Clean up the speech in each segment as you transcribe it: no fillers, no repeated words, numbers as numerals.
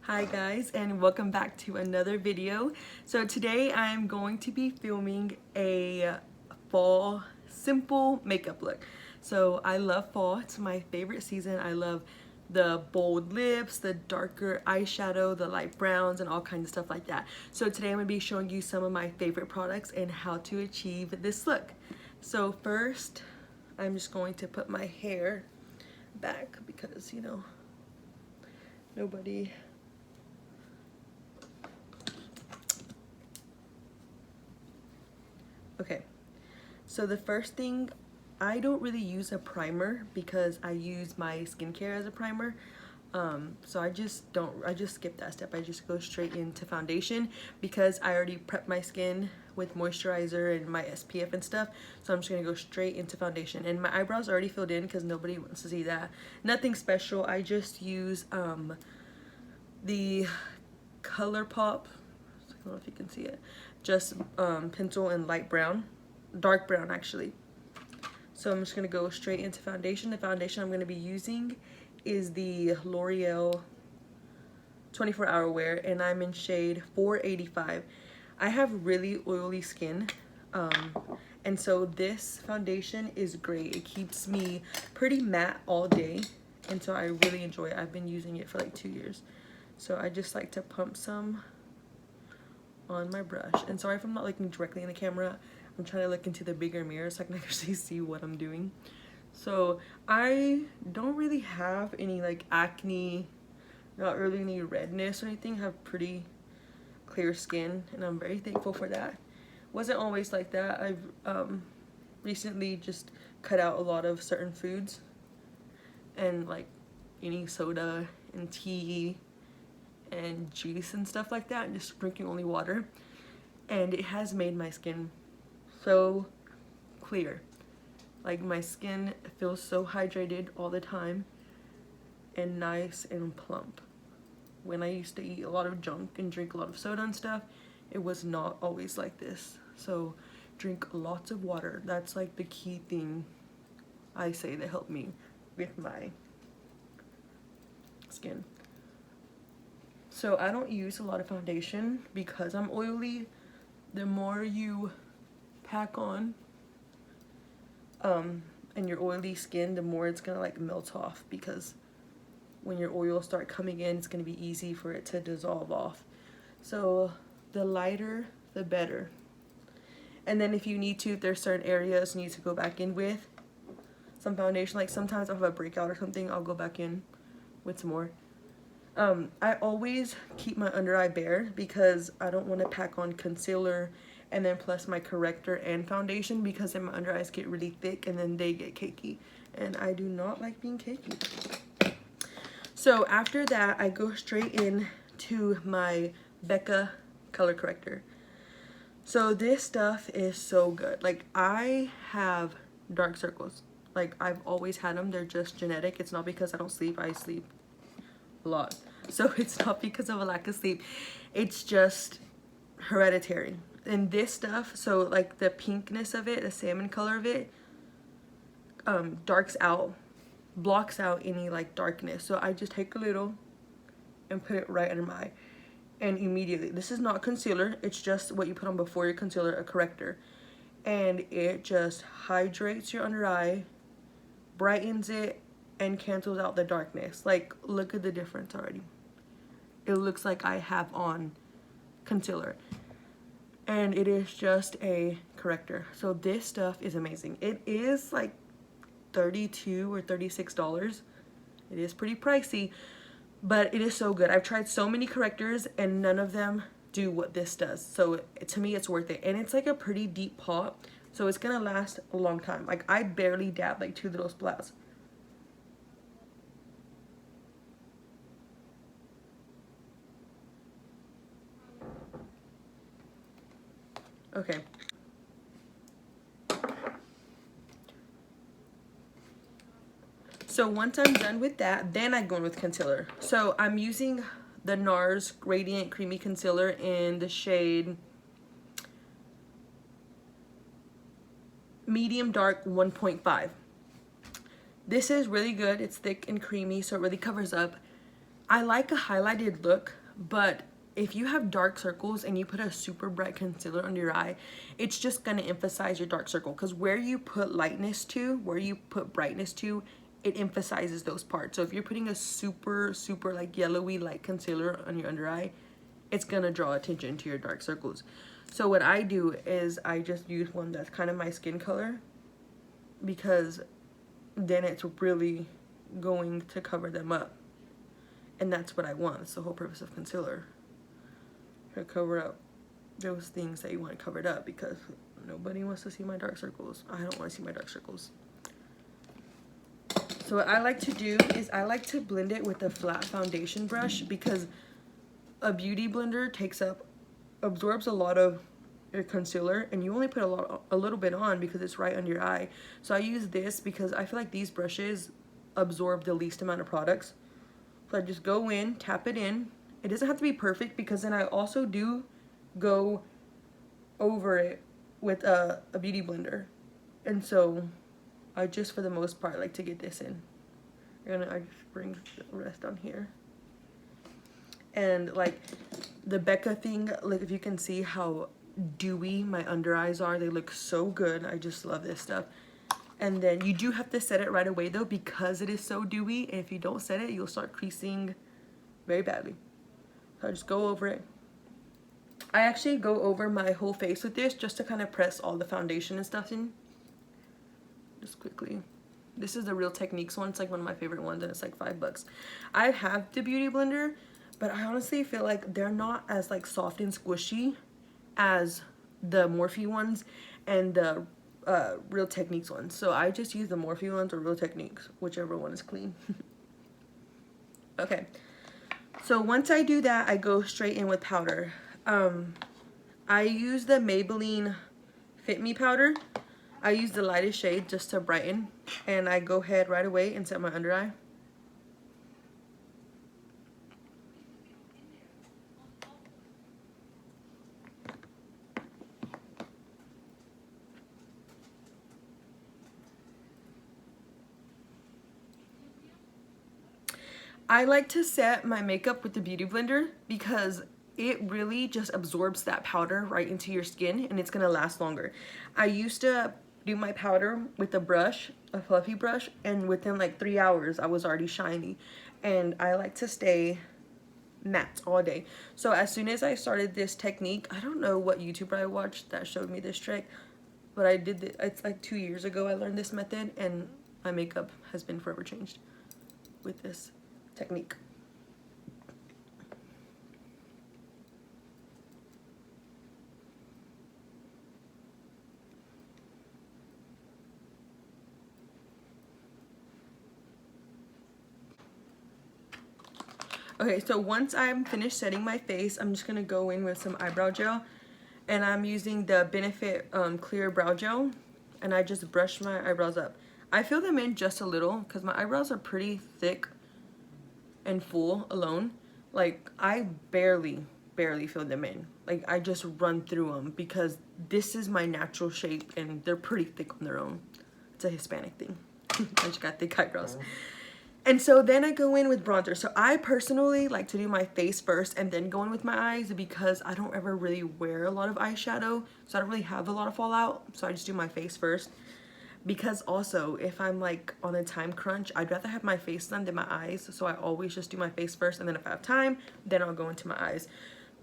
Hi guys, and welcome back to another video. So today I'm going to be filming a fall simple makeup look. So I love fall, it's my favorite season. I love the bold lips, the darker eyeshadow, the light browns, and all kinds of stuff like that. So today I'm going to be showing you some of my favorite products and how to achieve this look. So first, I'm just going to put my hair back because, you know, nobody... Okay, so the first thing, I don't really use a primer because I use my skincare as a primer. So I just skip that step. I just go straight into foundation because I already prepped my skin with moisturizer and my SPF and stuff. So I'm just gonna go straight into foundation. And my eyebrows are already filled in because nobody wants to see that. Nothing special. I just use the ColourPop, I don't know if you can see it, just pencil and light brown, dark brown actually. So I'm just gonna go straight into foundation. The foundation I'm gonna be using is the L'Oreal 24 Hour Wear, and I'm in shade 485. I have really oily skin, and so this foundation is great. It keeps me pretty matte all day, and so I really enjoy it. I've been using it for like 2 years. So I just like to pump some on my brush. And sorry if I'm not looking directly in the camera. I'm trying to look into the bigger mirror so I can actually see what I'm doing. So I don't really have any like acne, not really any redness or anything. I have pretty clear skin and I'm very thankful for that. Wasn't always like that. I've recently just cut out a lot of certain foods and like any soda and tea and juice and stuff like that, and just drinking only water, and it has made my skin so clear. Like my skin feels so hydrated all the time and nice and plump. When I used to eat a lot of junk and drink a lot of soda and stuff, it was not always like this. So drink lots of water. That's like the key thing I say that helped me with my skin. So I don't use a lot of foundation because I'm oily. The more you pack on and your oily skin, the more it's gonna like melt off, because when your oils start coming in, it's gonna be easy for it to dissolve off. So the lighter, the better. And then if you need to, if there's certain areas you need to go back in with some foundation, like sometimes I'll have a breakout or something, I'll go back in with some more. I always keep my under eye bare because I don't want to pack on concealer and then plus my corrector and foundation, because then my under eyes get really thick and then they get cakey, and I do not like being cakey. So after that, I go straight in to my Becca color corrector. So this stuff is so good. Like, I have dark circles. Like, I've always had them. They're just genetic. It's not because I don't sleep. I sleep a lot, so it's not because of a lack of sleep, it's just hereditary. And this stuff, so like the pinkness of it, the salmon color of it, darks out, blocks out any like darkness. So I just take a little and put it right under my eye, and immediately, this is not concealer, it's just what you put on before your concealer, a corrector, and it just hydrates your under eye, brightens it, and cancels out the darkness. Like, look at the difference already. It looks like I have on concealer, and it is just a corrector. So this stuff is amazing. It is like $32 or $36. It is pretty pricey, but it is so good. I've tried so many correctors and none of them do what this does. So to me, it's worth it. And it's like a pretty deep pot, so it's gonna last a long time. Like, I barely dab like 2 little splats. Okay. So once I'm done with that, then I go in with concealer. So I'm using the NARS Radiant Creamy Concealer in the shade Medium Dark 1.5. This is really good. It's thick and creamy, so it really covers up. I like a highlighted look, but if you have dark circles and you put a super bright concealer under your eye, it's just going to emphasize your dark circle, because where you put lightness to, where you put brightness to, it emphasizes those parts. So if you're putting a super like yellowy light concealer on your under eye, it's going to draw attention to your dark circles. So what I do is I just use one that's kind of my skin color, because then it's really going to cover them up. And that's what I want. That's the whole purpose of concealer. To cover up those things that you want covered up, because nobody wants to see my dark circles. I don't want to see my dark circles. So what I like to do is I like to blend it with a flat foundation brush, because a beauty blender absorbs a lot of your concealer, and you only put a little bit on because it's right under your eye. So I use this because I feel like these brushes absorb the least amount of products. So I just go in, tap it in. It doesn't have to be perfect, because then I also do go over it with a beauty blender. And so I just, for the most part, like to get this in. I just bring the rest on here. And like the Becca thing, like if you can see how dewy my under eyes are, they look so good. I just love this stuff. And then you do have to set it right away though, because it is so dewy, and if you don't set it, you'll start creasing very badly. So I just go over it. I actually go over my whole face with this just to kind of press all the foundation and stuff in. Just quickly. This is the Real Techniques one. It's like one of my favorite ones, and it's like $5. I have the Beauty Blender, but I honestly feel like they're not as like soft and squishy as the Morphe ones and the Real Techniques ones. So I just use the Morphe ones or Real Techniques, whichever one is clean. Okay, so once I do that, I go straight in with powder. I use the Maybelline Fit Me powder. I use the lightest shade just to brighten, and I go ahead right away and set my under eye. I like to set my makeup with the Beauty Blender because it really just absorbs that powder right into your skin, and it's gonna last longer. I used to do my powder with a brush, a fluffy brush, and within like 3 hours I was already shiny. And I like to stay matte all day. So as soon as I started this technique, I don't know what YouTuber I watched that showed me this trick, but I did it. It's like 2 years ago I learned this method, and my makeup has been forever changed with this technique. Okay, so once I'm finished setting my face, I'm just gonna go in with some eyebrow gel, and I'm using the Benefit Clear Brow Gel, and I just brush my eyebrows up. I fill them in just a little because my eyebrows are pretty thick and full alone. Like I barely fill them in. Like I just run through them because this is my natural shape, and they're pretty thick on their own. It's a Hispanic thing. I just got thick eyebrows. And so then I go in with bronzer. So I personally like to do my face first and then go in with my eyes, because I don't ever really wear a lot of eyeshadow, so I don't really have a lot of fallout. So I just do my face first. Because also, if I'm like on a time crunch, I'd rather have my face done than my eyes. So I always just do my face first, and then if I have time, then I'll go into my eyes.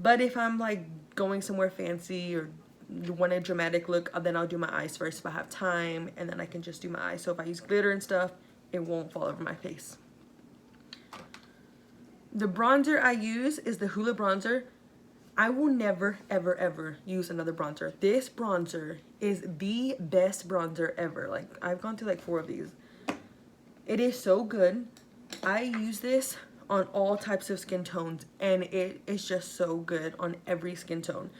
But if I'm like going somewhere fancy or want a dramatic look, then I'll do my eyes first if I have time, and then I can just do my eyes. So if I use glitter and stuff, it won't fall over my face. The bronzer I use is the Hoola bronzer. I will never, ever, ever use another bronzer. This bronzer is the best bronzer ever. Like, I've gone through like 4 of these. It is so good. I use this on all types of skin tones, and it is just so good on every skin tone.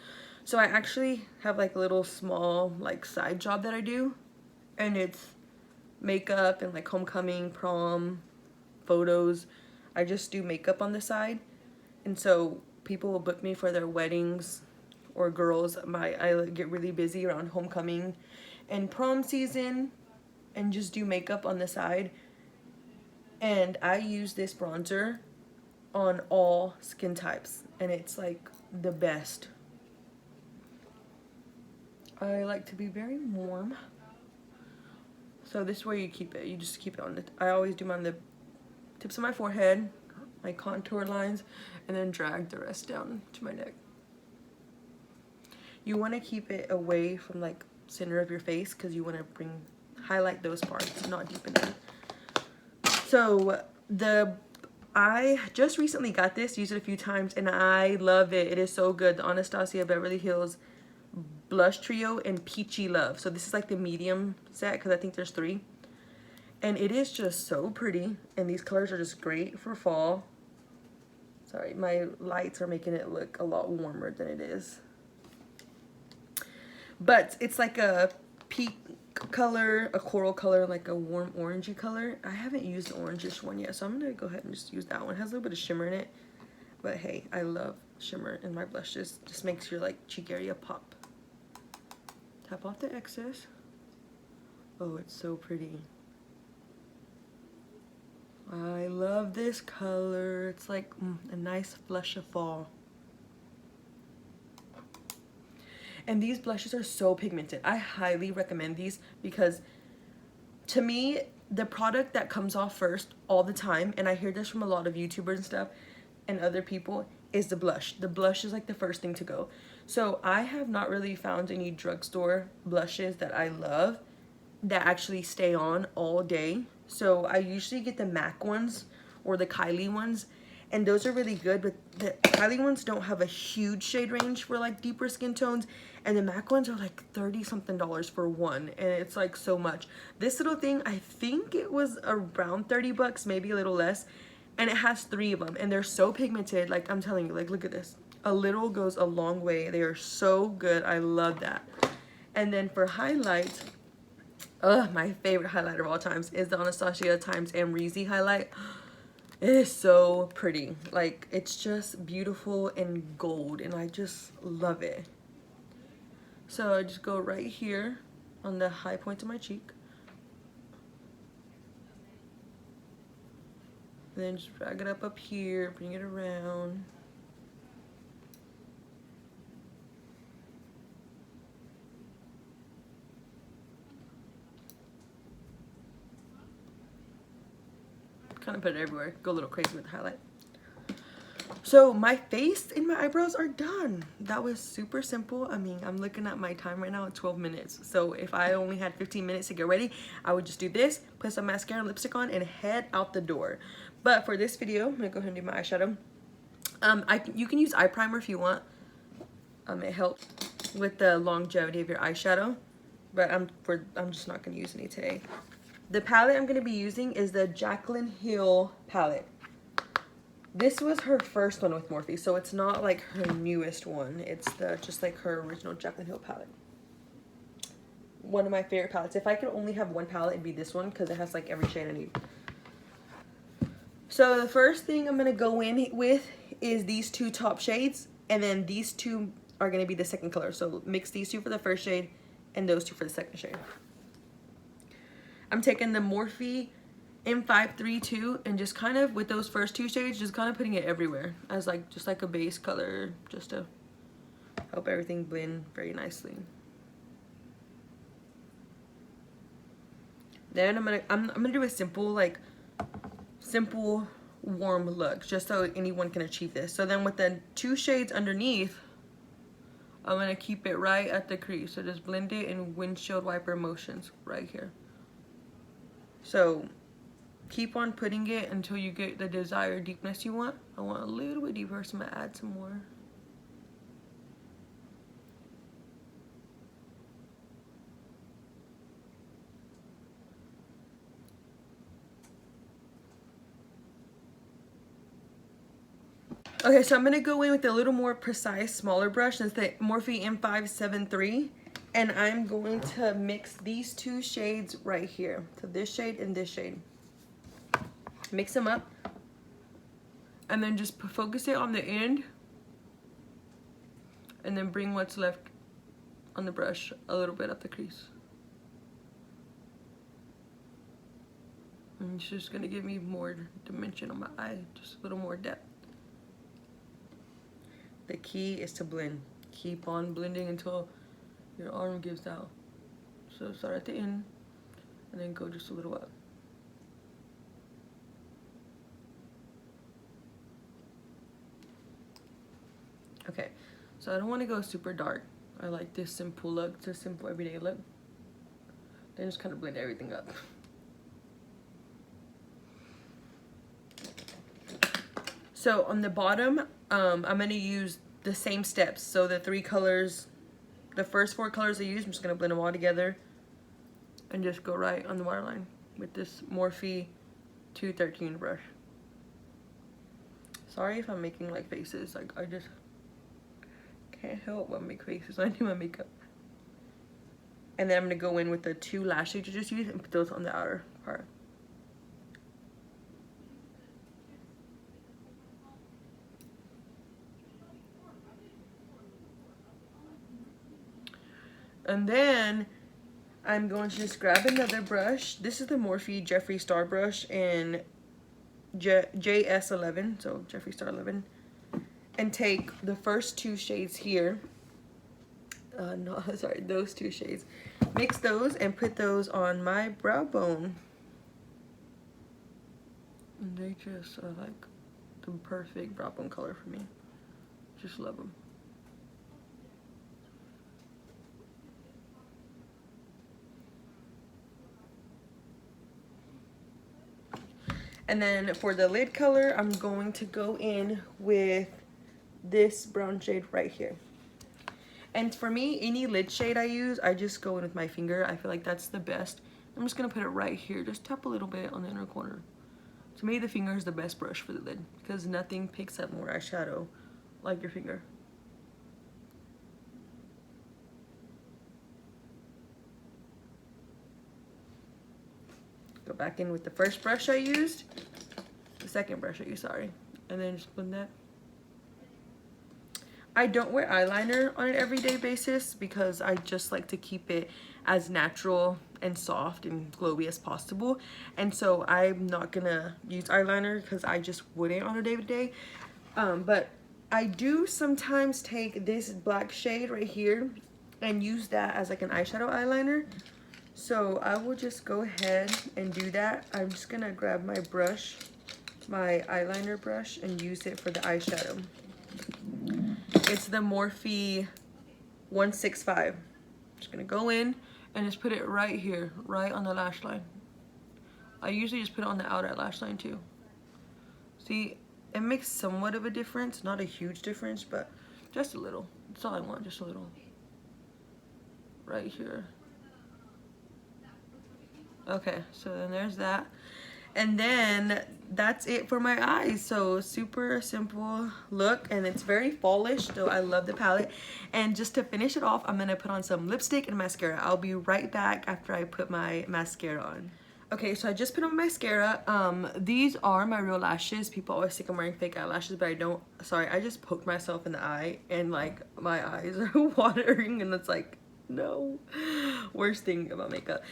So I actually have like a little small like side job that I do, and it's makeup and like homecoming, prom, photos. I just do makeup on the side, and so people will book me for their weddings, or girls, I get really busy around homecoming and prom season and just do makeup on the side. And I use this bronzer on all skin types, and it's like the best. I like to be very warm. So this is where you keep it. You just keep it on the, I always do mine on the tips of my forehead, my contour lines, and then drag the rest down to my neck. You want to keep it away from like center of your face because you want to highlight those parts, not deepen it. So I just recently got this, used it a few times, and I love it. It is so good. The Anastasia Beverly Hills Blush Trio and Peachy Love. So this is like the medium set because I think there's 3. And it is just so pretty. And these colors are just great for fall. Sorry, my lights are making it look a lot warmer than it is. But it's like a pink color, a coral color, like a warm orangey color. I haven't used the orangish one yet, so I'm gonna go ahead and just use that one. It has a little bit of shimmer in it. But hey, I love shimmer in my blushes. Just makes your like cheek area pop. Tap off the excess. Oh, it's so pretty. I love this color. It's like a nice flush of fall. And these blushes are so pigmented. I highly recommend these because to me, the product that comes off first all the time, and I hear this from a lot of YouTubers and stuff and other people, is the blush. The blush is like the first thing to go. So I have not really found any drugstore blushes that I love that actually stay on all day. So I usually get the MAC ones or the Kylie ones, and those are really good, but the Kylie ones don't have a huge shade range for like deeper skin tones, and the MAC ones are like $30 something for one, and it's like so much. This little thing, I think it was around 30 bucks, maybe a little less, and it has 3 of them, and they're so pigmented. Like I'm telling you, like look at this. A little goes a long way. They are so good. I love that. And then for highlight, my favorite highlighter of all times is the Anastasia Times Amrezy highlight. It is so pretty. Like, it's just beautiful and gold, and I just love it. So I just go right here on the high point of my cheek. And then just drag it up here, bring it around. Kind of put it everywhere. Go a little crazy with the highlight. So my face and my eyebrows are done. That was super simple. I mean, I'm looking at my time right now at 12 minutes. So if I only had 15 minutes to get ready, I would just do this, put some mascara and lipstick on, and head out the door. But for this video, I'm gonna go ahead and do my eyeshadow. You can use eye primer if you want. It helps with the longevity of your eyeshadow, but I'm just not gonna use any today. The palette I'm going to be using is the Jaclyn Hill palette. This was her first one with Morphe, so it's not like her newest one. It's just like her original Jaclyn Hill palette. One of my favorite palettes. If I could only have one palette, it'd be this one because it has like every shade I need. So the first thing I'm going to go in with is these 2 top shades, and then these 2 are going to be the second color. So mix these 2 for the first shade and those 2 for the second shade. I'm taking the Morphe M532 and just kind of, with those first 2 shades, just kind of putting it everywhere as like, just like a base color, just to help everything blend very nicely. Then I'm gonna do a simple warm look, just so anyone can achieve this. So then with the 2 shades underneath, I'm gonna keep it right at the crease. So just blend it in windshield wiper motions right here. So keep on putting it until you get the desired deepness you want. I want a little bit deeper, so I'm gonna add some more. Okay, so I'm gonna go in with a little more precise, smaller brush. That's the Morphe M573. And I'm going to mix these 2 shades right here. So this shade and this shade. Mix them up. And then just focus it on the end. And then bring what's left on the brush a little bit up the crease. And it's just gonna give me more dimension on my eye, just a little more depth. The key is to blend. Keep on blending until your arm gives out. So start at the end and then go just a little up. Okay, so I don't want to go super dark. I like this simple look, it's a simple everyday look. Then just kind of blend everything up. So on the bottom, I'm going to use the same steps. So the 3 colors, the first 4 colors I use, I'm just going to blend them all together and just go right on the waterline with this Morphe 213 brush. Sorry if I'm making like faces, like I just can't help but make faces when I do my makeup. And then I'm going to go in with the 2 lash shades you just used and put those on the outer part. And then I'm going to just grab another brush. This is the Morphe Jeffree Star brush in JS11, so Jeffree Star 11. And take the first 2 shades here. No, sorry, those 2 shades. Mix those and put those on my brow bone. And they just are like the perfect brow bone color for me. Just love them. And then for the lid color, I'm going to go in with this brown shade right here. And for me, any lid shade I use, I just go in with my finger. I feel like that's the best. I'm just gonna put it right here. Just tap a little bit on the inner corner. To me, the finger is the best brush for the lid because nothing picks up more eyeshadow like your finger. Go back in with the first brush I used, the second brush I used, sorry, and then just blend that. I don't wear eyeliner on an everyday basis because I just like to keep it as natural and soft and glowy as possible. And so I'm not gonna use eyeliner because I just wouldn't on a day-to-day. But I do sometimes take this black shade right here and use that as like an eyeshadow eyeliner. So I will just go ahead and do that. I'm just gonna grab my brush, my eyeliner brush, and use it for the eyeshadow. It's the Morphe 165. Just gonna go in and just put it right here, right on the lash line. I usually just put it on the outer lash line too. See, it makes somewhat of a difference, not a huge difference, but just a little. That's all I want, just a little. Right here. Okay, so then there's that. And then that's it for my eyes. So super simple look, and it's very fallish, so I love the palette. And just to finish it off, I'm gonna put on some lipstick and mascara. I'll be right back after I put my mascara on. Okay, so I just put on mascara. These are my real lashes. People always think I'm wearing fake eyelashes, but I don't. Sorry, I just poked myself in the eye and like my eyes are watering, and it's like, no. Worst thing about makeup.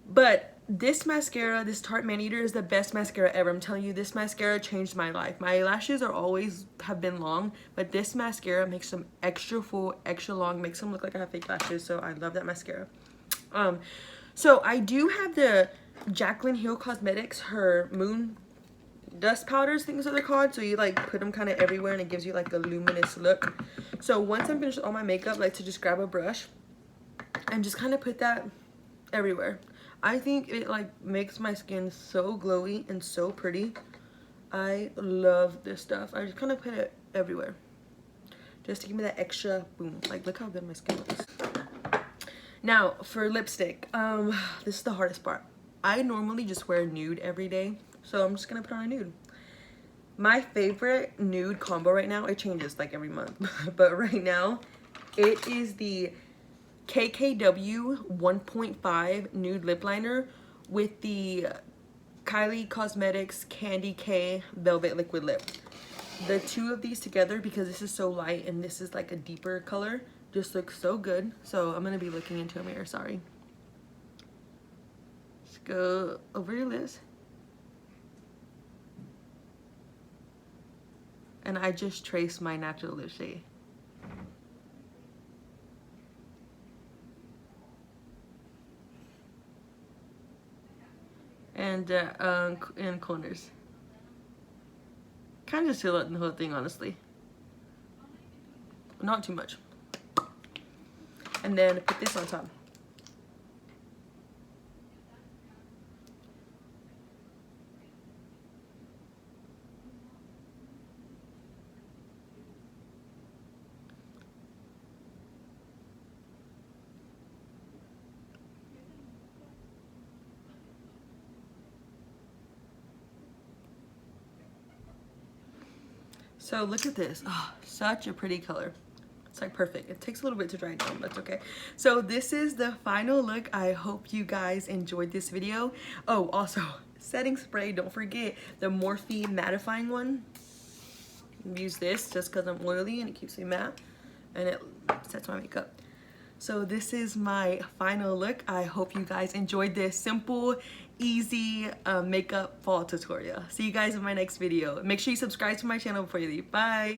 But this mascara, this Tarte Maneater, is the best mascara ever. I'm telling you, this mascara changed my life. My lashes are always have been long, but this mascara makes them extra full, extra long, makes them look like I have fake lashes. So I love that mascara. So I do have the Jaclyn Hill Cosmetics, her moon dust powders, things that they're called. So you like put them kind of everywhere and it gives you like a luminous look. So once I'm finished with all my makeup, I like to just grab a brush and just kind of put that everywhere. I think it like makes my skin so glowy and so pretty. I love this stuff. I just kind of put it everywhere just to give me that extra boom. Like, look how good my skin looks. Now for lipstick, this is the hardest part. I normally just wear nude every day, so I'm just gonna put on a nude. My favorite nude combo right now, it changes like every month, but right now it is the KKW 1.5 nude lip liner with the Kylie Cosmetics Candy K Velvet Liquid Lip. The two of these together, because this is so light and this is like a deeper color, just looks so good. So I'm gonna be looking into a mirror, sorry. Just go over your lips. And I just trace my natural lip shade. and corners. Kind of just fill out the whole thing, honestly. Not too much. And then put this on top. So look at this. Oh, such a pretty color. It's like perfect. It takes a little bit to dry down, but it's okay. So this is the final look. I hope you guys enjoyed this video. Oh, also, setting spray. Don't forget the Morphe mattifying one. Use this just because I'm oily and it keeps me matte. And it sets my makeup. So this is my final look. I hope you guys enjoyed this simple, easy makeup fall tutorial. See you guys in my next video. Make sure you subscribe to my channel before you leave. Bye.